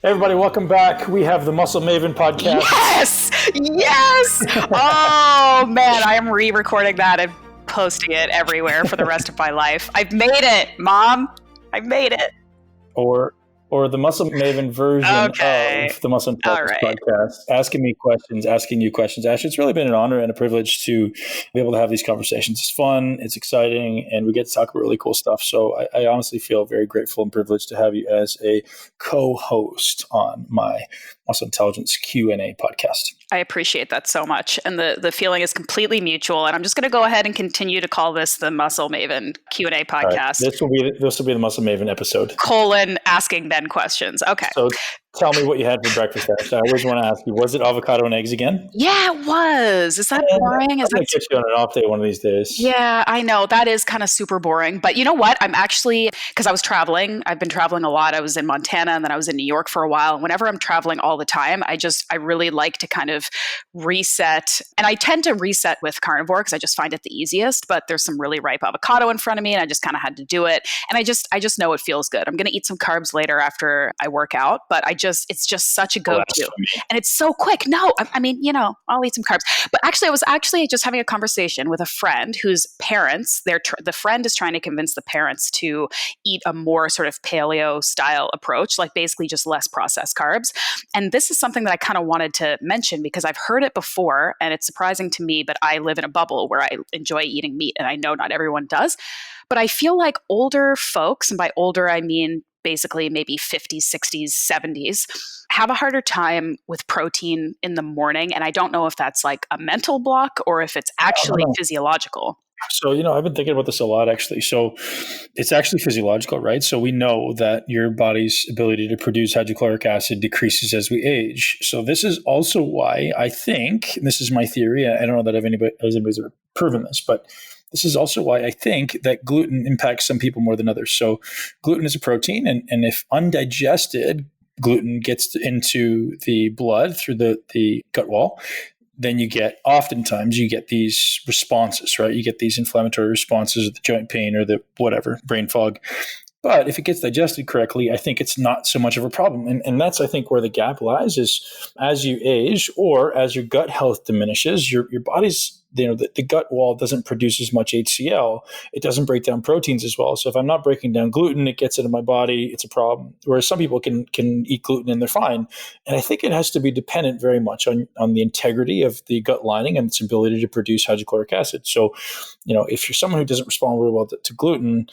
Hey everybody, welcome back. We have the Muscle Maven podcast. Yes! Oh man, I am re-recording that and posting it everywhere for the rest of my life. I've made it, Mom. I've made it. Or the Muscle Maven version of the Muscle Intelligence podcast, asking you questions. Ashleigh, it's really been an honor and a privilege to be able to have these conversations. It's fun, it's exciting, and we get to talk about really cool stuff. So I honestly feel very grateful and privileged to have you as a co-host on my Muscle Intelligence Q&A podcast. I appreciate that so much. And the feeling is completely mutual. And I'm just going to go ahead and continue to call this the Muscle Maven Q&A podcast. Right. This will be the Muscle Maven episode. Asking Ben questions. Okay. So tell me what you had for breakfast, Ash. I always want to ask you, was it avocado and eggs again? Yeah, it was. Is that boring? I'm going to get you on an off day one of these days. Yeah, I know. That is kind of super boring. But you know what? I'm actually, because I was traveling, I've been traveling a lot. I was in Montana and then I was in New York for a while. And whenever I'm traveling all the time, I really like to kind of reset. And I tend to reset with carnivore because I just find it the easiest. But there's some really ripe avocado in front of me and I just kind of had to do it. And I just know it feels good. I'm going to eat some carbs later after I work out. But it's just such a go-to. And it's so quick. No, I mean, I'll eat some carbs. But actually, I was just having a conversation with a friend whose parents, the friend is trying to convince the parents to eat a more sort of paleo style approach, like basically just less processed carbs. And this is something that I kind of wanted to mention because I've heard it before and it's surprising to me, but I live in a bubble where I enjoy eating meat and I know not everyone does. But I feel like older folks, and by older, I mean basically maybe 50s, 60s, 70s, have a harder time with protein in the morning. And I don't know if that's like a mental block or if it's actually physiological. So, I've been thinking about this a lot, actually. So it's actually physiological, right? So we know that your body's ability to produce hydrochloric acid decreases as we age. So this is also why I think, and this is my theory, I don't know that anybody's ever proven this, but this is also why I think that gluten impacts some people more than others. So gluten is a protein, and if undigested, gluten gets into the blood through the gut wall, then oftentimes you get these responses, right? You get these inflammatory responses, the joint pain or the whatever, brain fog. But if it gets digested correctly, I think it's not so much of a problem. And that's, I think, where the gap lies is as you age or as your gut health diminishes, your body's, the gut wall doesn't produce as much HCl. It doesn't break down proteins as well. So if I'm not breaking down gluten, it gets into my body, it's a problem. Whereas some people can eat gluten and they're fine. And I think it has to be dependent very much on the integrity of the gut lining and its ability to produce hydrochloric acid. So, if you're someone who doesn't respond really well to gluten,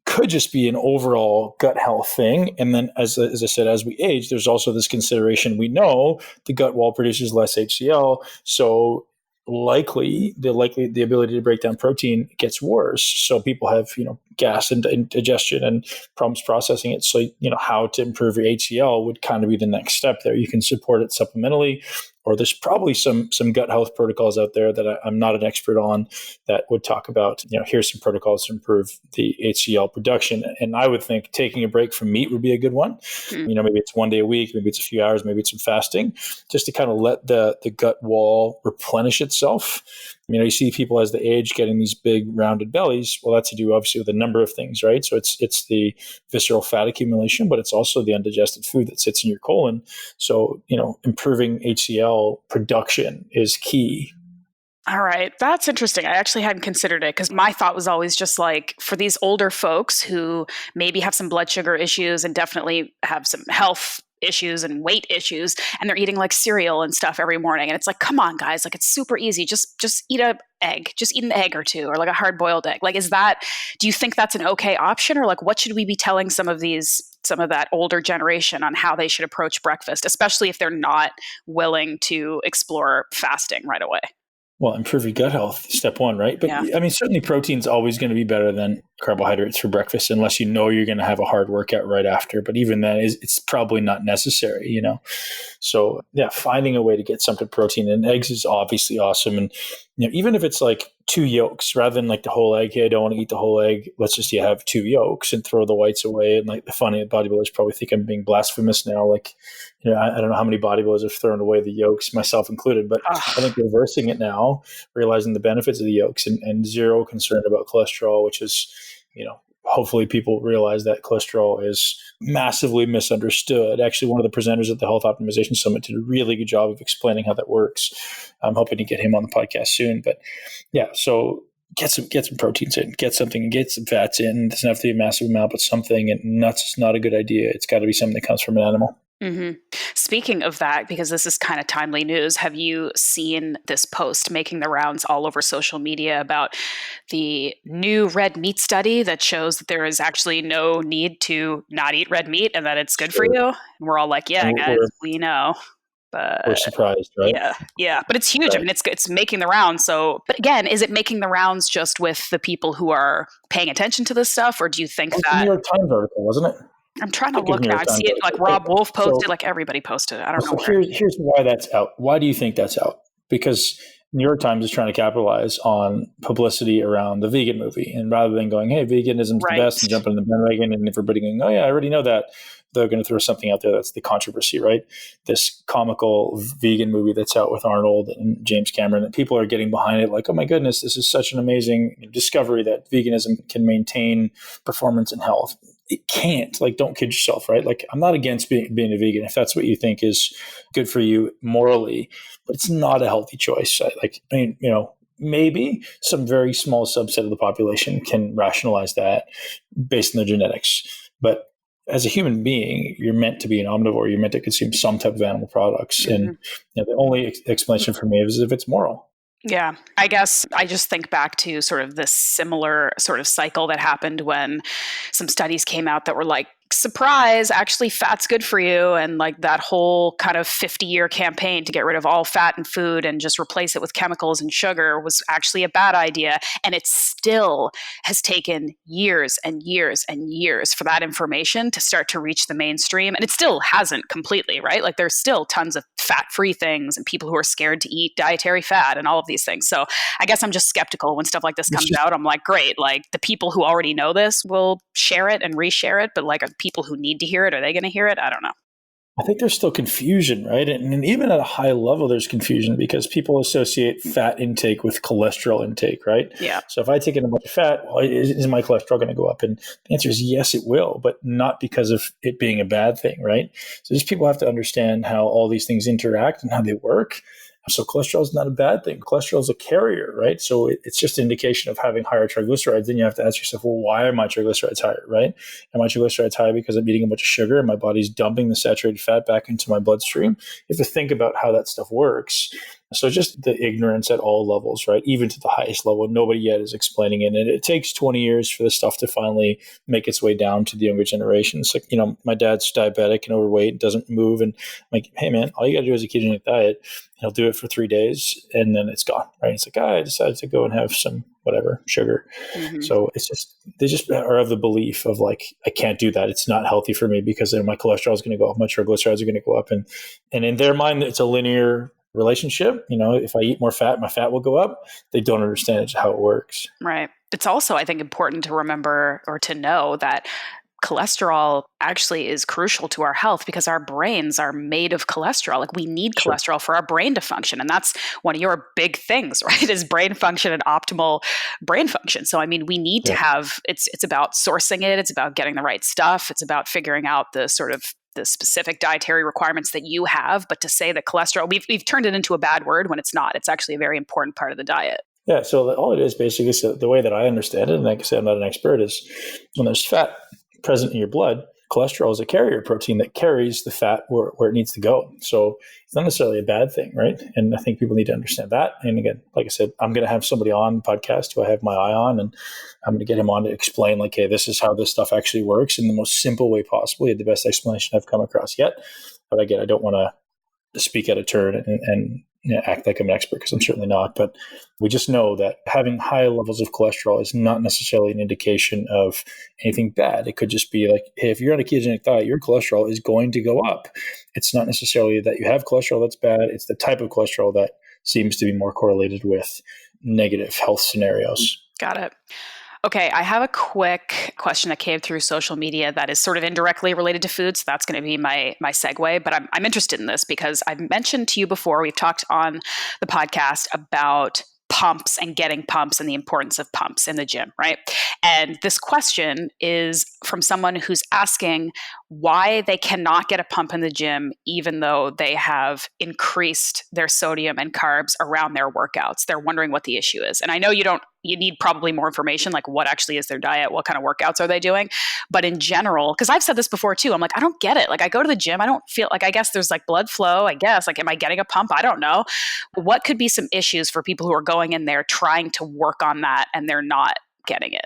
could just be an overall gut health thing. And then, as I said, as we age, there's also this consideration. We know the gut wall produces less HCl, so the ability to break down protein gets worse. So people have, gas and indigestion and problems processing it. So, how to improve your HCl would kind of be the next step there. You can support it supplementally, or there's probably some gut health protocols out there that I'm not an expert on that would talk about, here's some protocols to improve the HCl production. And I would think taking a break from meat would be a good one. Maybe it's one day a week, maybe it's a few hours, maybe it's some fasting, just to kind of let the gut wall replenish itself. You see people as they age getting these big rounded bellies. Well, that's to do obviously with a number of things, right? So it's the visceral fat accumulation, but it's also the undigested food that sits in your colon. So, improving HCl production is key. All right. That's interesting. I actually hadn't considered it because my thought was always just like for these older folks who maybe have some blood sugar issues and definitely have some health issues and weight issues, and they're eating like cereal and stuff every morning. And it's like, come on, guys, like it's super easy. Just eat an egg. Just eat an egg or two, or like a hard boiled egg. Like, do you think that's an okay option? Or like, what should we be telling some of that older generation on how they should approach breakfast, especially if they're not willing to explore fasting right away? Well, improve your gut health, step one, right? But I mean, certainly protein's always going to be better than carbohydrates for breakfast, unless you're going to have a hard workout right after. But even then, it's probably not necessary, So finding a way to get something protein, and eggs is obviously awesome. And even if it's like 2 yolks rather than like the whole egg. Hey, I don't want to eat the whole egg. Let's just have 2 yolks and throw the whites away. And like the funny bodybuilders probably think I'm being blasphemous now. Like, I don't know how many bodybuilders have thrown away the yolks, myself included, but I think reversing it now, realizing the benefits of the yolks and zero concern about cholesterol, which is, hopefully people realize that cholesterol is massively misunderstood. Actually, one of the presenters at the Health Optimization Summit did a really good job of explaining how that works. I'm hoping to get him on the podcast soon. But yeah, so get some proteins in, get some fats in. It doesn't have to be a massive amount, but something. And nuts is not a good idea. It's got to be something that comes from an animal. Mm-hmm. Speaking of that, because this is kind of timely news, have you seen this post making the rounds all over social media about the new red meat study that shows that there is actually no need to not eat red meat and that it's good for you? And we're all like, yeah, guys, we know. But we're surprised, right? Yeah. But it's huge. Right. I mean, it's making the rounds. So, but again, is it making the rounds just with the people who are paying attention to this stuff, or do you think that the New York Times article, wasn't it? I'm trying to look now. I see it like Rob Wolf posted, like everybody posted. I don't know. Here's why that's out. Why do you think that's out? Because New York Times is trying to capitalize on publicity around the vegan movie. And rather than going, hey, veganism's the best, and jumping in the bandwagon, and everybody going, oh yeah, I already know that, they're going to throw something out there that's the controversy, right? This comical vegan movie that's out with Arnold and James Cameron, and people are getting behind it like, oh my goodness, this is such an amazing discovery that veganism can maintain performance and health. It can't. Like, don't kid yourself, right? Like, I'm not against being a vegan if that's what you think is good for you morally, but it's not a healthy choice. Maybe some very small subset of the population can rationalize that based on their genetics. But as a human being, you're meant to be an omnivore. You're meant to consume some type of animal products. Mm-hmm. And the only explanation for me is if it's moral. Yeah, I guess I just think back to sort of this similar sort of cycle that happened when some studies came out that were like, surprise, actually fat's good for you. And like that whole kind of 50-year campaign to get rid of all fat in food and just replace it with chemicals and sugar was actually a bad idea. And it still has taken years and years and years for that information to start to reach the mainstream. And it still hasn't completely, right? Like there's still tons of fat-free things and people who are scared to eat dietary fat and all of these things. So I guess I'm just skeptical when stuff like this comes out. I'm like, great, like the people who already know this will share it and reshare it, but like people who need to hear it, are they going to hear it? I don't know. I think there's still confusion, right? And even at a high level, there's confusion because people associate fat intake with cholesterol intake, right? Yeah. So if I take in a bunch of fat, well, is my cholesterol going to go up? And the answer is yes, it will, but not because of it being a bad thing, right? So just people have to understand how all these things interact and how they work. So cholesterol is not a bad thing. Cholesterol is a carrier, right? So it's just an indication of having higher triglycerides. Then you have to ask yourself, well, why are my triglycerides higher, right? Are my triglycerides high because I'm eating a bunch of sugar and my body's dumping the saturated fat back into my bloodstream? You have to think about how that stuff works. So just the ignorance at all levels, right? Even to the highest level, nobody yet is explaining it. And it takes 20 years for this stuff to finally make its way down to the younger generation. It's like, my dad's diabetic and overweight and doesn't move. And I'm like, hey man, all you got to do is a ketogenic diet. And he'll do it for 3 days and then it's gone, right? It's like, I decided to go and have some whatever sugar. Mm-hmm. So they just are of the belief of like, I can't do that. It's not healthy for me because then my cholesterol is going to go up, my triglycerides are going to go up. And in their mind, it's a linear relationship. If I eat more fat, my fat will go up. They don't understand how it works. Right. It's also, I think, important to remember or to know that cholesterol actually is crucial to our health because our brains are made of cholesterol. Like we need cholesterol for our brain to function. And that's one of your big things, right? Is brain function and optimal brain function. So, I mean, we need to have, it's about sourcing it. It's about getting the right stuff. It's about figuring out the specific dietary requirements that you have. But to say that cholesterol, we've turned it into a bad word when it's not. It's actually a very important part of the diet. Yeah. So all it is basically, so the way that I understand it, and like I said, I'm not an expert, is when there's fat present in your blood, cholesterol is a carrier protein that carries the fat where it needs to go. So it's not necessarily a bad thing, right? And I think people need to understand that. And again, like I said, I'm going to have somebody on the podcast who I have my eye on, and I'm going to get him on to explain like, hey, this is how this stuff actually works in the most simple way possible. He had the best explanation I've come across yet. But again, I don't want to speak out of turn and act like I'm an expert because I'm certainly not. But we just know that having high levels of cholesterol is not necessarily an indication of anything bad. It could just be like, hey, if you're on a ketogenic diet, your cholesterol is going to go up. It's not necessarily that you have cholesterol that's bad. It's the type of cholesterol that seems to be more correlated with negative health scenarios. Got it. Okay, I have a quick question that came through social media that is sort of indirectly related to food. So that's going to be my segue. But I'm interested in this because I've mentioned to you before, we've talked on the podcast about pumps and getting pumps and the importance of pumps in the gym, right? And this question is from someone who's asking why they cannot get a pump in the gym, even though they have increased their sodium and carbs around their workouts. They're wondering what the issue is. And I know you need probably more information, like what actually is their diet, what kind of workouts are they doing. But in general, because I've said this before too, I'm like, I don't get it. Like I go to the gym, I don't feel like, I guess there's like blood flow, I guess, like, am I getting a pump? I don't know. What could be some issues for people who are going in there trying to work on that and they're not getting it?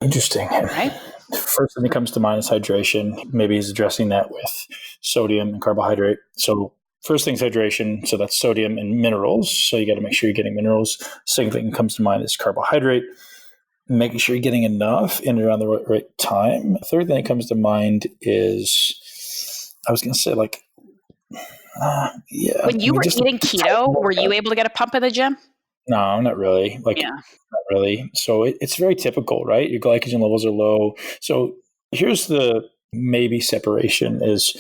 Interesting. Right? First thing that comes to mind is hydration. Maybe he's addressing that with sodium and carbohydrate. So first thing's hydration. So that's sodium and minerals. So you got to make sure you're getting minerals. Second thing that comes to mind is carbohydrate. Making sure you're getting enough in and around the right time. Third thing that comes to mind is, I was going to say like, When you were eating keto, were you able to get a pump in the gym? No, not really. Not really. So it's very typical, right? Your glycogen levels are low. So here's the maybe separation is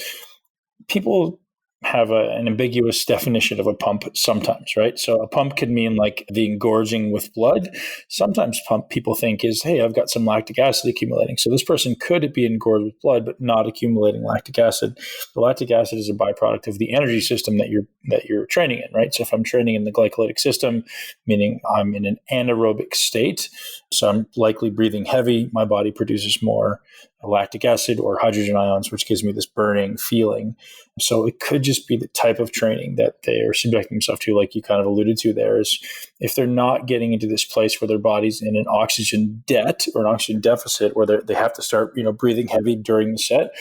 people have an ambiguous definition of a pump sometimes, right? So a pump could mean like the engorging with blood. Sometimes pump people think is, hey, I've got some lactic acid accumulating. So this person could be engorged with blood, but not accumulating lactic acid. The lactic acid is a byproduct of the energy system that you're training in, right? So if I'm training in the glycolytic system, meaning I'm in an anaerobic state, so I'm likely breathing heavy, my body produces more lactic acid or hydrogen ions, which gives me this burning feeling. So it could just be the type of training that they are subjecting themselves to, like you kind of alluded to there, is if they're not getting into this place where their body's in an oxygen debt or an oxygen deficit, where they have to start, breathing heavy during the set,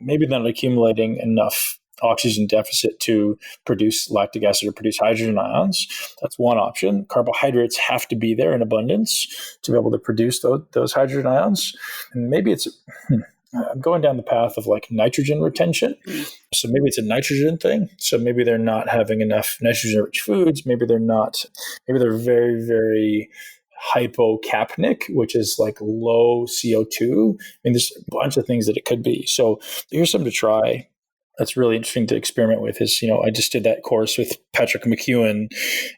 maybe they're not accumulating enough oxygen deficit to produce lactic acid or produce hydrogen ions. That's one option. Carbohydrates have to be there in abundance to be able to produce those hydrogen ions. And maybe I'm going down the path of like nitrogen retention. So maybe it's a nitrogen thing. So maybe they're not having enough nitrogen-rich foods. Maybe they're very, very hypocapnic, which is like low CO2. I mean, there's a bunch of things that it could be. So here's something to try. That's really interesting to experiment with is, I just did that course with Patrick McEwen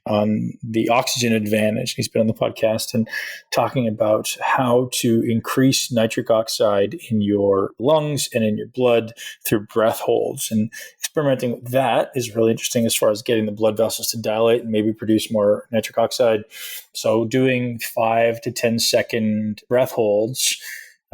on the oxygen advantage. He's been on the podcast and talking about how to increase nitric oxide in your lungs and in your blood through breath holds. And experimenting with that is really interesting as far as getting the blood vessels to dilate and maybe produce more nitric oxide. So doing 5 to 10 second breath holds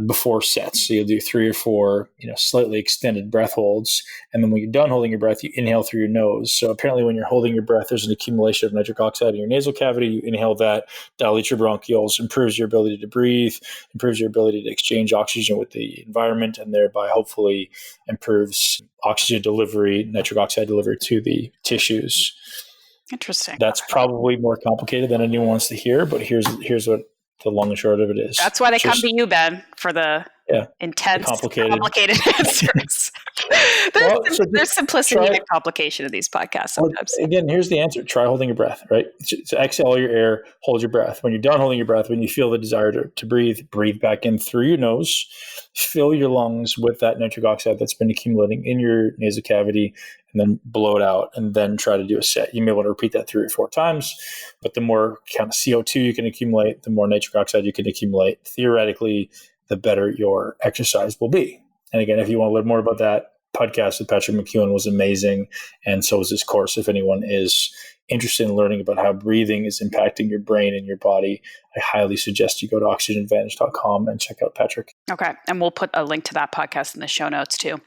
before sets. So you'll do 3 or 4, slightly extended breath holds. And then when you're done holding your breath, you inhale through your nose. So apparently when you're holding your breath, there's an accumulation of nitric oxide in your nasal cavity. You inhale that, dilate your bronchioles, improves your ability to breathe, improves your ability to exchange oxygen with the environment, and thereby hopefully improves oxygen delivery, nitric oxide delivery to the tissues. Interesting. That's probably more complicated than anyone wants to hear, but here's what the long and short of it is. That's why they come to you, Ben, for the intense, complicated answers. There's simplicity and complication in these podcasts sometimes. Well, again, here's the answer. Try holding your breath, right? So exhale all your air, hold your breath. When you're done holding your breath, when you feel the desire to breathe back in through your nose, fill your lungs with that nitric oxide that's been accumulating in your nasal cavity, and then blow it out, and then try to do a set. You may want to repeat that 3 or 4 times, but the more kind of CO2 you can accumulate, the more nitric oxide you can accumulate. Theoretically, the better your exercise will be. And again, if you want to learn more about that, podcast with Patrick McEwen was amazing, and so is this course. If anyone is interested in learning about how breathing is impacting your brain and your body, I highly suggest you go to oxygenadvantage.com and check out Patrick. Okay, and we'll put a link to that podcast in the show notes too.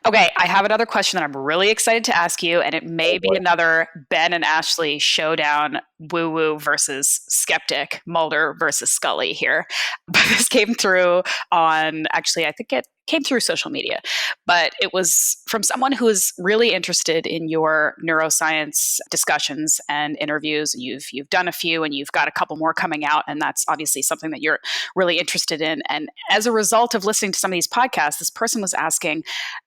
Okay, I have another question that I'm really excited to ask you, and it may be another Ben and Ashleigh showdown, woo-woo versus skeptic, Mulder versus Scully here. But this came through on, actually, I think it came through social media, but it was from someone who is really interested in your neuroscience discussions and interviews. You've done a few, and you've got a couple more coming out, and that's obviously something that you're really interested in. And as a result of listening to some of these podcasts, this person was asking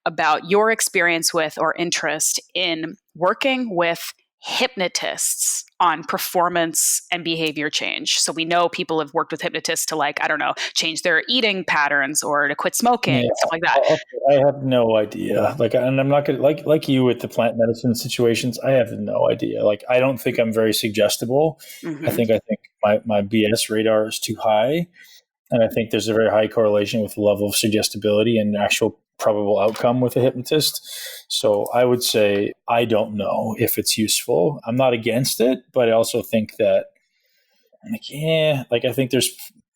about your experience with or interest in working with hypnotists on performance and behavior change. So we know people have worked with hypnotists to, like, I don't know, change their eating patterns or to quit smoking, Yeah, stuff like that. I have no idea. Like, and I'm not gonna like you with the plant medicine situations. I have no idea. Like, I don't think I'm very suggestible. Mm-hmm. I think my BS radar is too high, and I think there's a very high correlation with the level of suggestibility and actual probable outcome with a hypnotist. So I would say I don't know if it's useful. I'm not against it, but I also think that, I think there's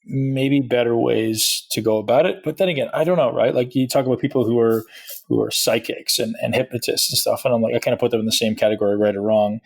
maybe better ways to go about it. But then again, I don't know, right? Like, you talk about people who are psychics and hypnotists and stuff, and I'm like, I kind of put them in the same category, right or wrong.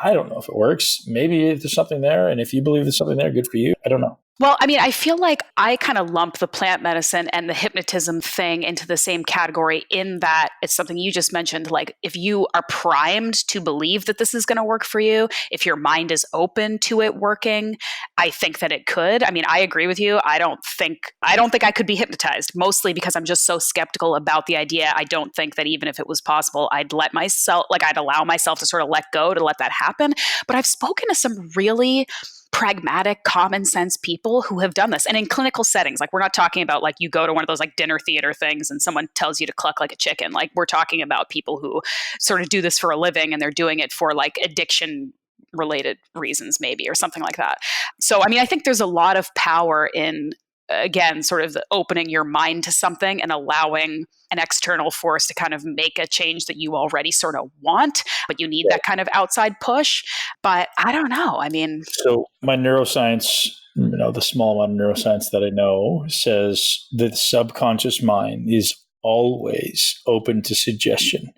I don't know if it works. Maybe if there's something there, and if you believe there's something there, good for you. I don't know. Well, I mean, I feel like I kind of lump the plant medicine and the hypnotism thing into the same category, in that it's something you just mentioned. Like, if you are primed to believe that this is going to work for you, if your mind is open to it working, I think that it could. I mean, I agree with you. I don't think I could be hypnotized, mostly because I'm just so skeptical about the idea. I don't think that even if it was possible, I'd allow myself to sort of let go to let that happen. But I've spoken to some really pragmatic, common sense people who have done this. And in clinical settings, like, we're not talking about like you go to one of those like dinner theater things and someone tells you to cluck like a chicken. Like, we're talking about people who sort of do this for a living, and they're doing it for like addiction related reasons, maybe, or something like that. So, I mean, I think there's a lot of power in, again, sort of opening your mind to something and allowing an external force to kind of make a change that you already sort of want, but you need that kind of outside push. But I don't know. I mean, So my neuroscience, the small amount of neuroscience that I know, says that the subconscious mind is always open to suggestion,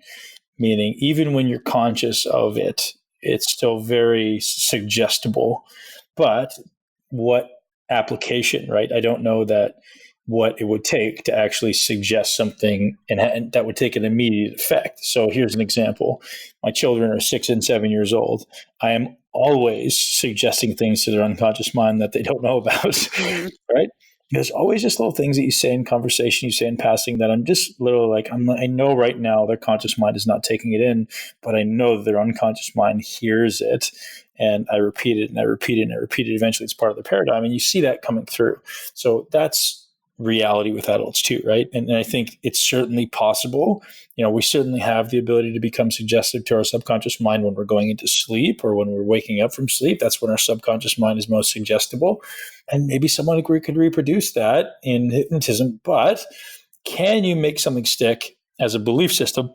meaning even when you're conscious of it, it's still very suggestible. But what application, right? I don't know that what it would take to actually suggest something and that would take an immediate effect. So here's an example. My children are 6 and 7 years old. I am always suggesting things to their unconscious mind that they don't know about, right? There's always just little things that you say in conversation, you say in passing, that I'm just literally like, I know right now their conscious mind is not taking it in, but I know that their unconscious mind hears it. And I repeat it and I repeat it and I repeat it. Eventually it's part of the paradigm. And you see that coming through. So that's reality with adults too, right? And I think it's certainly possible. We certainly have the ability to become suggestive to our subconscious mind when we're going into sleep or when we're waking up from sleep. That's when our subconscious mind is most suggestible. And maybe someone could reproduce that in hypnotism. But can you make something stick as a belief system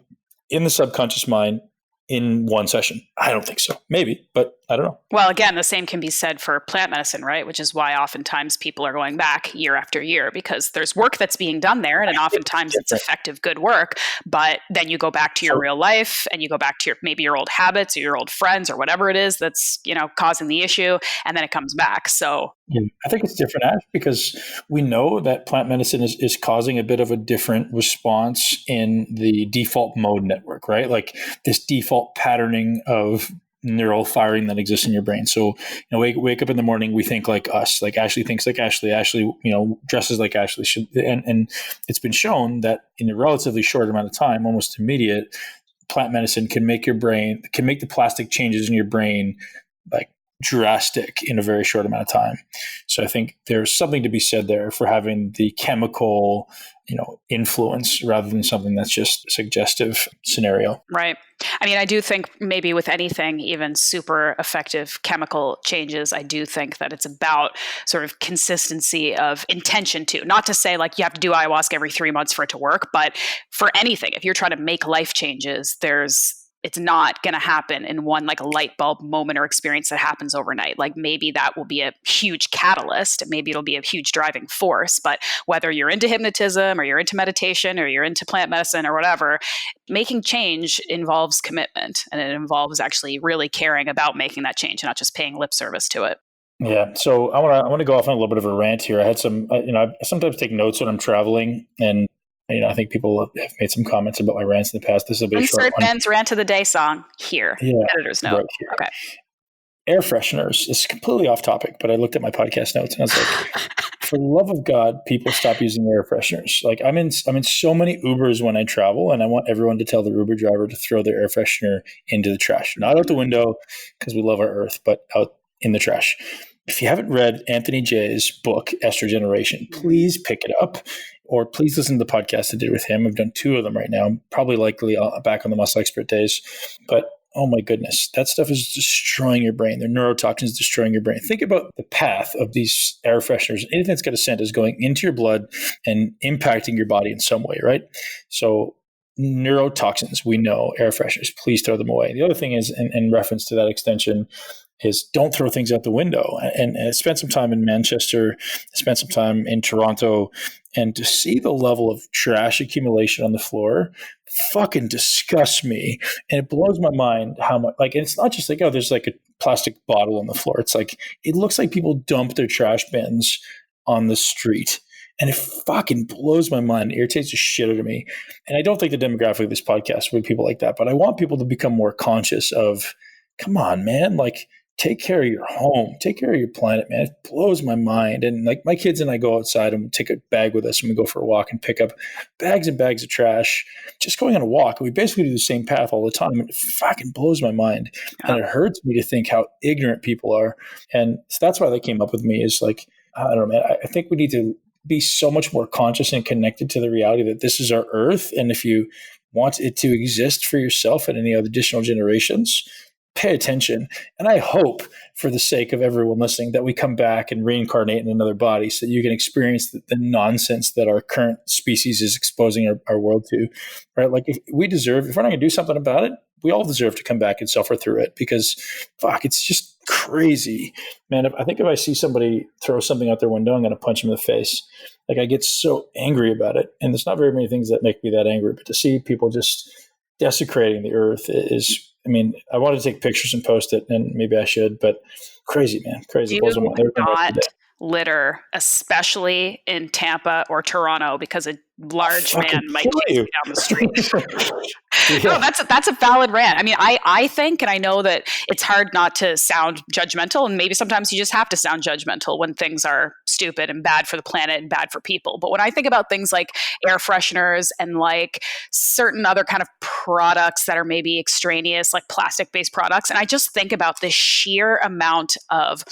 in the subconscious mind in one session? I don't think so. Maybe, but I don't know. Well, again, the same can be said for plant medicine, right? Which is why oftentimes people are going back year after year, because there's work that's being done there, and oftentimes it's effective, good work. But then you go back to your real life, and you go back to maybe your old habits or your old friends or whatever it is that's causing the issue, and then it comes back. So I think it's different, Ash, because we know that plant medicine is causing a bit of a different response in the default mode network, right? Like this default patterning of neural firing that exists in your brain. So, wake up in the morning, we think like us, like Ashleigh thinks like Ashleigh, dresses like Ashleigh should. And it's been shown that in a relatively short amount of time, almost immediate, plant medicine can make the plastic changes in your brain like drastic in a very short amount of time. So I think there's something to be said there for having the chemical, influence rather than something that's just a suggestive scenario. Right. I mean, I do think maybe with anything, even super effective chemical changes, I do think that it's about sort of consistency of intention too. Not to say like you have to do ayahuasca every 3 months for it to work, but for anything, if you're trying to make life changes, it's not going to happen in one like light bulb moment or experience that happens overnight. Like maybe that will be a huge catalyst. Maybe it'll be a huge driving force. But whether you're into hypnotism or you're into meditation or you're into plant medicine or whatever, making change involves commitment, and it involves actually really caring about making that change and not just paying lip service to it. Yeah. So I want to go off on a little bit of a rant here. I had some, I sometimes take notes when I'm traveling, and I think people have made some comments about my rants in the past. This will be a short one. Insert Ben's rant of the day song here. Yeah, Editor's note. right here. Okay. air fresheners. It's completely off topic, but I looked at my podcast notes and I was like, for the love of God, people stop using air fresheners. Like I'm in so many Ubers when I travel, and I want everyone to tell the Uber driver to throw their air freshener into the trash, not out the window because we love our earth, but out in the trash. If you haven't read Anthony Jay's book, Estrogeneration, please pick it up, or please listen to the podcast I did with him. I've done 2 of them right now. I'm probably likely back on the Muscle Expert days, but oh my goodness, that stuff is destroying your brain. Their neurotoxins destroying your brain. Think about the path of these air fresheners. Anything that's got a scent is going into your blood and impacting your body in some way, right? So neurotoxins, we know, air fresheners, please throw them away. The other thing is, in reference to that extension, is don't throw things out the window. And I spent some time in Manchester, I spent some time in Toronto, and to see the level of trash accumulation on the floor fucking disgusts me. And it blows my mind how much, like, and it's not just like, oh, there's like a plastic bottle on the floor. It's like, it looks like people dump their trash bins on the street. And it fucking blows my mind. It irritates the shit out of me. And I don't think the demographic of this podcast would be people like that, but I want people to become more conscious of, come on, man, like, take care of your home, take care of your planet, man. It blows my mind. And like my kids and I go outside and we take a bag with us and we go for a walk and pick up bags and bags of trash, just going on a walk. We basically do the same path all the time. And it fucking blows my mind. And it hurts me to think how ignorant people are. And so that's why they came up with me, is like, I don't know, man, I think we need to be so much more conscious and connected to the reality that this is our earth. And if you want it to exist for yourself and any other additional generations, pay attention. And I hope, for the sake of everyone listening, that we come back and reincarnate in another body so that you can experience the nonsense that our current species is exposing our world to, right? Like if we're not going to do something about it, we all deserve to come back and suffer through it, because fuck, it's just crazy, man. I think if I see somebody throw something out their window, I'm going to punch them in the face. Like I get so angry about it. And there's not very many things that make me that angry, but to see people just desecrating the earth is, I mean, I wanted to take pictures and post it, and maybe I should, but crazy, man. Crazy. Do not litter, especially in Tampa or Toronto, because a large man might chase you down the street. No, that's a valid rant. I mean, I think, and I know that it's hard not to sound judgmental, and maybe sometimes you just have to sound judgmental when things are stupid and bad for the planet and bad for people. But when I think about things like air fresheners and like certain other kind of products that are maybe extraneous, like plastic-based products, and I just think about the sheer amount of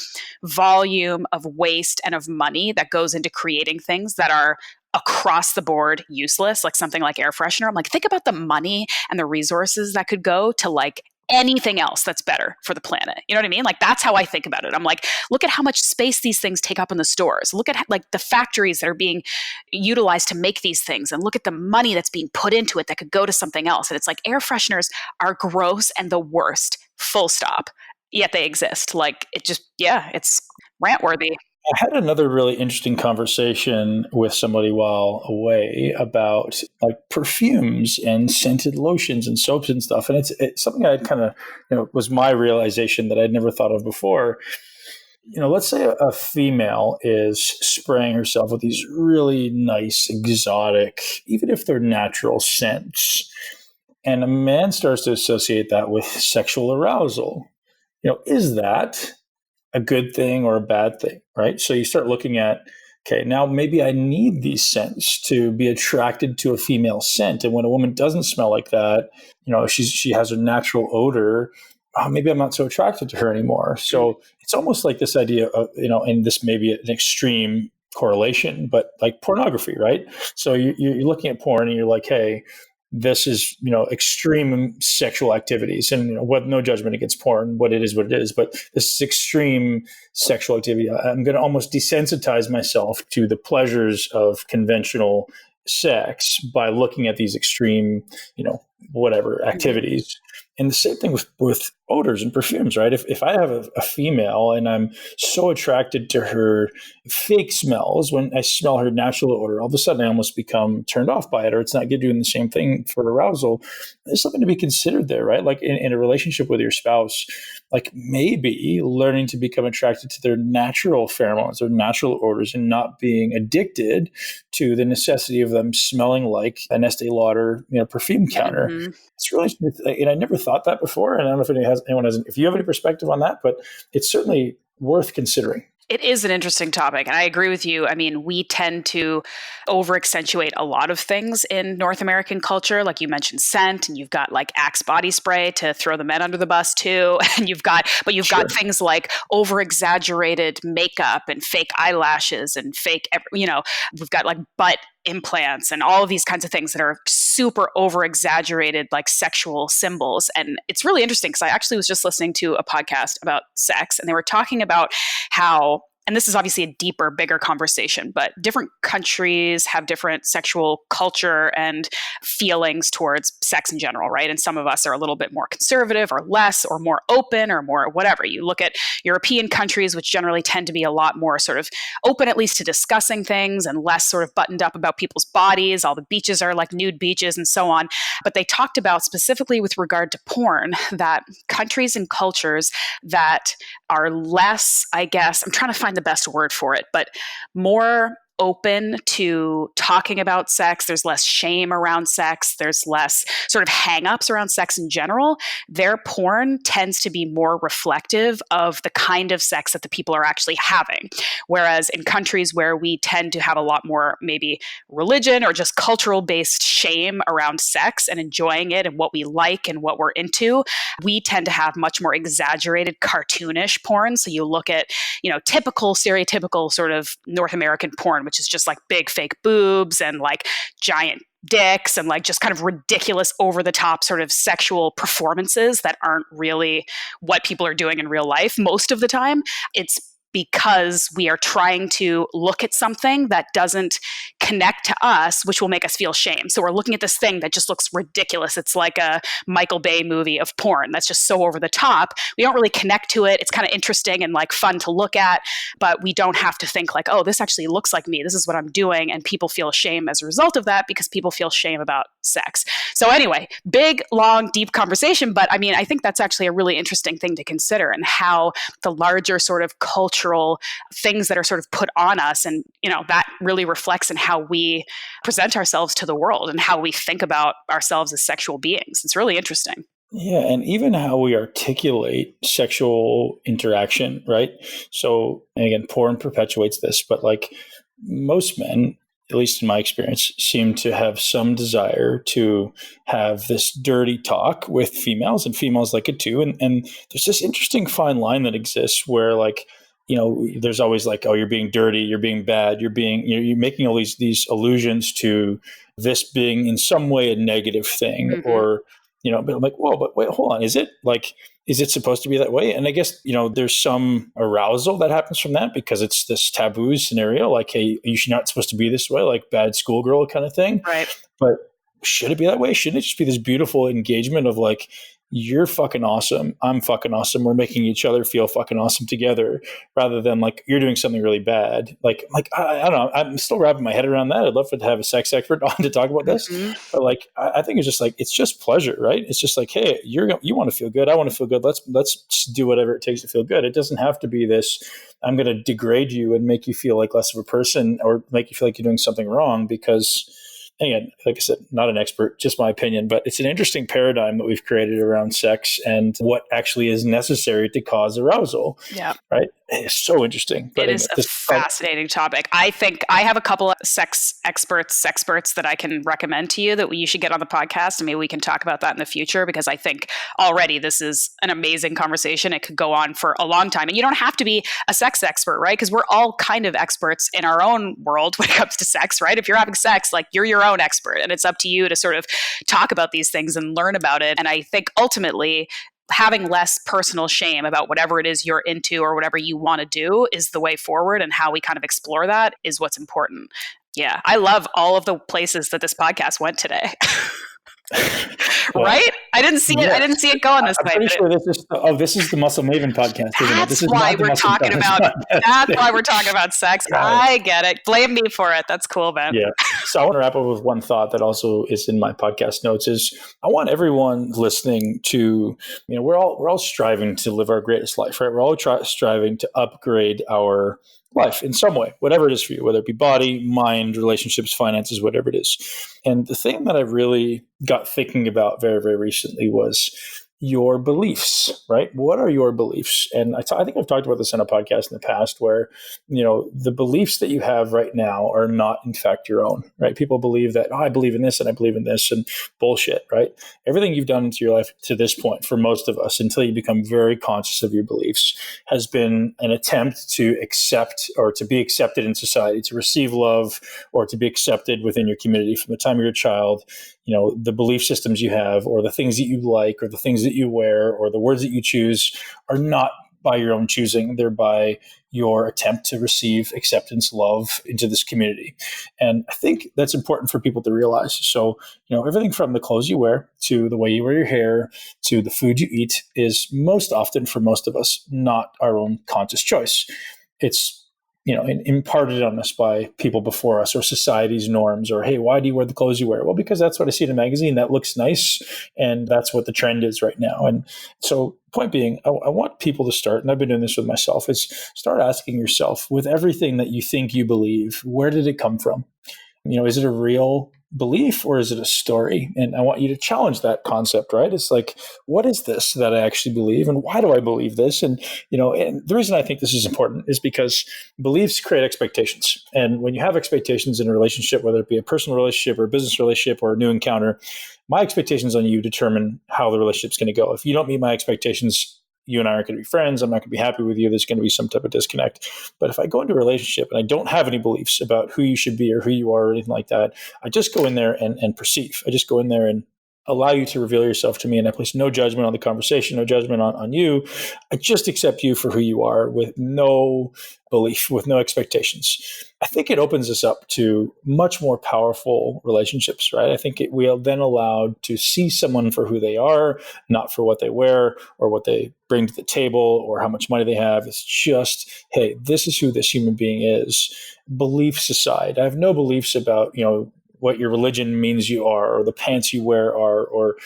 volume of waste and of money that goes into creating things that are across the board useless, like something like air freshener. I'm like, think about the money and the resources that could go to like anything else that's better for the planet. You know what I mean? Like that's how I think about it. I'm like, look at how much space these things take up in the stores. Look at like the factories that are being utilized to make these things, and look at the money that's being put into it that could go to something else. And it's like air fresheners are gross and the worst, full stop. Yet they exist. Like it just, yeah, it's rant worthy. I had another really interesting conversation with somebody while away about like perfumes and scented lotions and soaps and stuff. And it's something I kind of, was my realization that I'd never thought of before. Let's say a female is spraying herself with these really nice, exotic, even if they're natural scents, and a man starts to associate that with sexual arousal. Is that a good thing or a bad thing, right? So you start looking at, okay, now maybe I need these scents to be attracted to a female scent. And when a woman doesn't smell like that, she has a natural odor, maybe I'm not so attracted to her anymore. So it's almost like this idea of, and this may be an extreme correlation, but like pornography, right? So you're looking at porn and you're like, hey, this is, extreme sexual activities, and what, no judgment against porn, what it is, but this is extreme sexual activity. I'm going to almost desensitize myself to the pleasures of conventional sex by looking at these extreme, whatever activities. And the same thing with odors and perfumes, right? If I have a female and I'm so attracted to her fake smells, when I smell her natural odor, all of a sudden I almost become turned off by it, or it's not doing the same thing for arousal. There's something to be considered there, right? Like in a relationship with your spouse, like maybe learning to become attracted to their natural pheromones, their natural odors, and not being addicted to the necessity of them smelling like an Estee Lauder, perfume counter. it's really, and I never thought that before. And I don't know if anyone has, if you have any perspective on that, but it's certainly worth considering. It is an interesting topic. And I agree with you. I mean, we tend to over accentuate a lot of things in North American culture. Like you mentioned scent, and you've got like Axe body spray to throw the men under the bus too. And you've got things like over exaggerated makeup and fake eyelashes and fake, we've got like butt implants and all of these kinds of things that are super over exaggerated, like sexual symbols. And it's really interesting because I actually was just listening to a podcast about sex, and they were talking about how, and this is obviously a deeper, bigger conversation, but different countries have different sexual culture and feelings towards sex in general, right? And some of us are a little bit more conservative or less or more open or more whatever. You look at European countries, which generally tend to be a lot more sort of open, at least to discussing things, and less sort of buttoned up about people's bodies. All the beaches are like nude beaches and so on. But they talked about specifically with regard to porn, that countries and cultures that are less, I guess, I'm trying to find the best word for it, but more open to talking about sex. There's less shame around sex. There's less sort of hang-ups around sex in general. Their porn tends to be more reflective of the kind of sex that the people are actually having. Whereas in countries where we tend to have a lot more maybe religion or just cultural-based shame around sex and enjoying it and what we like and what we're into, we tend to have much more exaggerated, cartoonish porn. So you look at, typical, stereotypical sort of North American porn, which is just like big fake boobs and like giant dicks and like just kind of ridiculous over the top sort of sexual performances that aren't really what people are doing in real life most of the time. It's because we are trying to look at something that doesn't connect to us, which will make us feel shame. So we're looking at this thing that just looks ridiculous. It's like a Michael Bay movie of porn that's just so over the top. We don't really connect to it. It's kind of interesting and like fun to look at, but we don't have to think like, oh, this actually looks like me. This is what I'm doing. And people feel shame as a result of that because people feel shame about sex. So anyway, big, long, deep conversation. But I mean, I think that's actually a really interesting thing to consider, and how the larger sort of cultural things that are sort of put on us, and that really reflects in how we present ourselves to the world and how we think about ourselves as sexual beings. It's really interesting. Yeah, and even how we articulate sexual interaction, right? So, and again, porn perpetuates this, but like most men, at least in my experience, seem to have some desire to have this dirty talk with females, and females like it too. And there's this interesting fine line that exists where like, there's always like, oh, you're being dirty, you're being bad, you're making all these allusions to this being in some way a negative thing, or, but I'm like, whoa, but wait, hold on. Is it supposed to be that way? And I guess, there's some arousal that happens from that because it's this taboo scenario, like, hey, you're not supposed to be this way, like bad schoolgirl kind of thing. Right. But should it be that way? Shouldn't it just be this beautiful engagement of like, you're fucking awesome, I'm fucking awesome, we're making each other feel fucking awesome together, rather than like you're doing something really bad. Like I don't know, I'm still wrapping my head around that. I'd love to have a sex expert on to talk about this, but like I think it's just like, it's just pleasure, right? It's just like, hey, you want to feel good, I want to feel good, let's do whatever it takes to feel good. It doesn't have to be this, I'm going to degrade you and make you feel like less of a person or make you feel like you're doing something wrong, because again, like I said, not an expert, just my opinion, but it's an interesting paradigm that we've created around sex and what actually is necessary to cause arousal. Yeah. Right. It's so interesting. It is a fascinating topic. I think I have a couple of sex experts that I can recommend to you that you should get on the podcast, and maybe we can talk about that in the future, because I think already this is an amazing conversation. It could go on for a long time, and you don't have to be a sex expert, right? Because we're all kind of experts in our own world when it comes to sex, right? If you're having sex, like you're your own expert, and it's up to you to sort of talk about these things and learn about it. And I think ultimately, having less personal shame about whatever it is you're into or whatever you want to do is the way forward, and how we kind of explore that is what's important. Yeah. I love all of the places that this podcast went today. Well, right? I didn't see it. Yes. I didn't see it going this way. I'm pretty sure this is the Muscle Maven podcast, isn't it? This is why not the we're Muscle talking Fitness about. podcast. That's why we're talking about sex. I get it. Blame me for it. That's cool, man. Yeah. So I want to wrap up with one thought that also is in my podcast notes is I want everyone listening to, we're all striving to live our greatest life, right? We're all striving to upgrade our life in some way, whatever it is for you, whether it be body, mind, relationships, finances, whatever it is. And the thing that I really got thinking about very, very recently was your beliefs, right? What are your beliefs? And I think I've talked about this on a podcast in the past where, the beliefs that you have right now are not in fact your own, right? People believe that, I believe in this and I believe in this and bullshit, right? Everything you've done into your life to this point, for most of us, until you become very conscious of your beliefs, has been an attempt to accept or to be accepted in society, to receive love or to be accepted within your community from the time you're a child. The belief systems you have or the things that you like or the things that you wear or the words that you choose are not by your own choosing. They're by your attempt to receive acceptance, love into this community. And I think that's important for people to realize. So, everything from the clothes you wear to the way you wear your hair to the food you eat is most often, for most of us, not our own conscious choice. It's imparted on us by people before us or society's norms or, hey, why do you wear the clothes you wear? Well, because that's what I see in a magazine. That looks nice. And that's what the trend is right now. And so point being, I want people to start, and I've been doing this with myself, is start asking yourself with everything that you think you believe, where did it come from? Is it a real belief or is it a story? And I want you to challenge that concept, right? It's like, what is this that I actually believe and why do I believe this? And, and the reason I think this is important is because beliefs create expectations. And when you have expectations in a relationship, whether it be a personal relationship or a business relationship or a new encounter, my expectations on you determine how the relationship's going to go. If you don't meet my expectations, you and I aren't going to be friends. I'm not going to be happy with you. There's going to be some type of disconnect. But if I go into a relationship and I don't have any beliefs about who you should be or who you are or anything like that, I just go in there and perceive. I just go in there and allow you to reveal yourself to me. And I place no judgment on the conversation, no judgment on you. I just accept you for who you are with no belief, with no expectations. I think it opens us up to much more powerful relationships, right? I think we are then allowed to see someone for who they are, not for what they wear or what they bring to the table or how much money they have. It's just, hey, this is who this human being is. Beliefs aside, I have no beliefs about, what your religion means you are or the pants you wear are or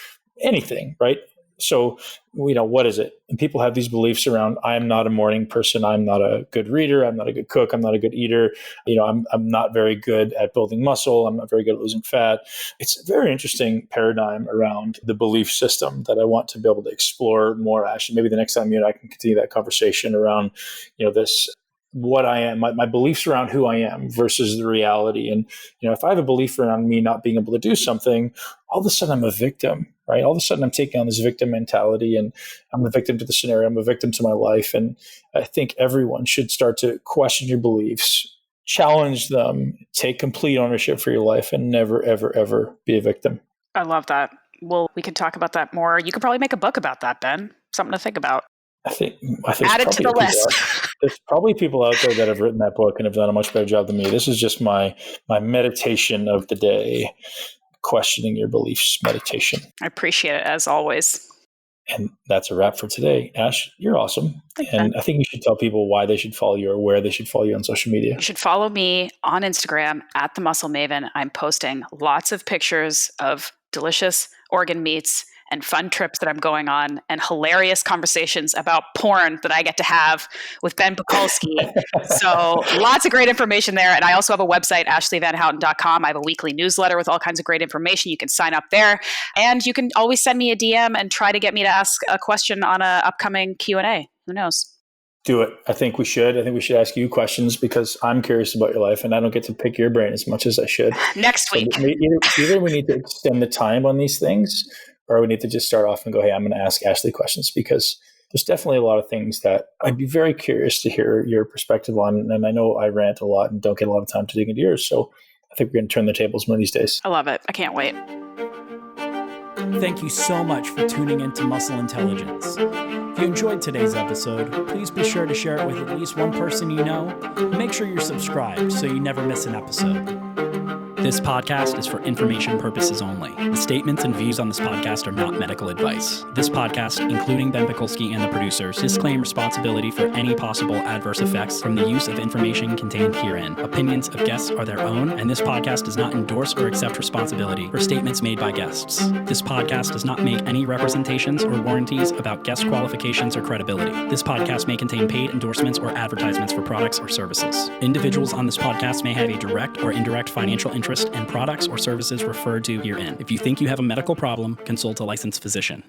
anything, right? So, what is it? And people have these beliefs around, I'm not a morning person. I'm not a good reader. I'm not a good cook. I'm not a good eater. I'm not very good at building muscle. I'm not very good at losing fat. It's a very interesting paradigm around the belief system that I want to be able to explore more. Actually, maybe the next time I can continue that conversation around, this, what I am, my beliefs around who I am versus the reality. And, if I have a belief around me not being able to do something, all of a sudden I'm a victim, right? All of a sudden I'm taking on this victim mentality and I'm a victim to the scenario. I'm a victim to my life. And I think everyone should start to question your beliefs, challenge them, take complete ownership for your life and never, ever, ever be a victim. I love that. Well, we could talk about that more. You could probably make a book about that, Ben. Something to think about. I think add it to the list. There's probably people out there that have written that book and have done a much better job than me. This is just my meditation of the day, questioning your beliefs meditation. I appreciate it as always. And that's a wrap for today. Ash, you're awesome. Thanks, and Ben. I think you should tell people why they should follow you or where they should follow you on social media. You should follow me on Instagram at The Muscle Maven. I'm posting lots of pictures of delicious organ meats and fun trips that I'm going on and hilarious conversations about porn that I get to have with Ben Bukulski. So lots of great information there. And I also have a website, AshleighVanHouten.com. I have a weekly newsletter with all kinds of great information. You can sign up there. And you can always send me a DM and try to get me to ask a question on an upcoming Q&A. Who knows? Do it. I think we should. I think we should ask you questions because I'm curious about your life and I don't get to pick your brain as much as I should. Next week. So either we need to extend the time on these things, or we need to just start off and go, hey, I'm going to ask Ashleigh questions, because there's definitely a lot of things that I'd be very curious to hear your perspective on. And I know I rant a lot and don't get a lot of time to dig into yours. So I think we're going to turn the tables one of these days. I love it. I can't wait. Thank you so much for tuning into Muscle Intelligence. If you enjoyed today's episode, please be sure to share it with at least one person you know. And make sure you're subscribed so you never miss an episode. This podcast is for information purposes only. The statements and views on this podcast are not medical advice. This podcast, including Ben Mikulski and the producers, disclaim responsibility for any possible adverse effects from the use of information contained herein. Opinions of guests are their own, and this podcast does not endorse or accept responsibility for statements made by guests. This podcast does not make any representations or warranties about guest qualifications or credibility. This podcast may contain paid endorsements or advertisements for products or services. Individuals on this podcast may have a direct or indirect financial interest in products or services referred to herein. If you think you have a medical problem, consult a licensed physician.